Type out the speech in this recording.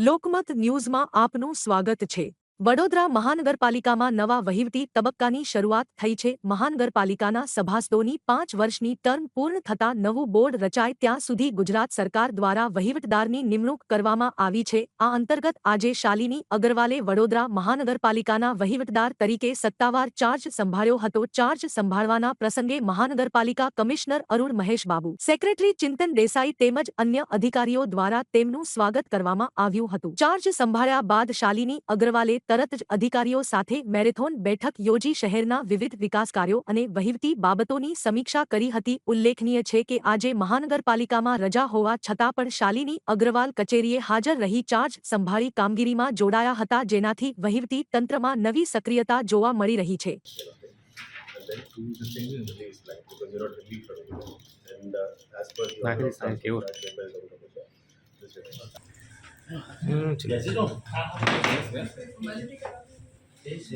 લોકમત ન્યૂઝમાં આપનું સ્વાગત છે। વડોદરા મહાનગરપાલિકામાં નવા વહીવટી તબક્કાની શરૂઆત થઈ છે। મહાનગરપાલિકાના સભાસદોની 5 વર્ષની ટર્મ પૂર્ણ થતાં નવું બોર્ડ રચાય ત્યાં સુધી ગુજરાત સરકાર દ્વારા વહીવટદારની નિમણૂક કરવામાં આવી છે। આ અંતર્ગત આજે શાલિની અગ્રવાલે વડોદરા મહાનગરપાલિકાના વહીવટદાર તરીકે સત્તાવાર ચાર્જ સંભાળ્યો હતો। ચાર્જ સંભાળવાના પ્રસંગે મહાનગરપાલિકા કમિશનર અરુણ મહેશ બાબુ, સેક્રેટરી ચિંતન દેસાઈ તેમજ અન્ય અધિકારીઓ દ્વારા તેમનું સ્વાગત કરવામાં આવ્યું હતું। ચાર્જ સંભાળ્યા બાદ શાલિની અગ્રવાલે તરત જ અધિકારીઓ સાથે મેરેથોન બેઠક યોજી શહેરના વિવિધ વિકાસ કાર્યો અને વહીવટી બાબતોની સમીક્ષા કરી હતી। ઉલ્લેખનીય છે કે આજે મહાનગરપાલિકામાં રજા હોવા છતાં પણ શાલિની અગ્રવાલ કચેરીએ હાજર રહી ચાર્જ સંભાળી કામગીરીમાં જોડાયા હતા, જેનાથી વહીવટી તંત્રમાં નવી સક્રિયતા જોવા મળી રહી છે। Yes,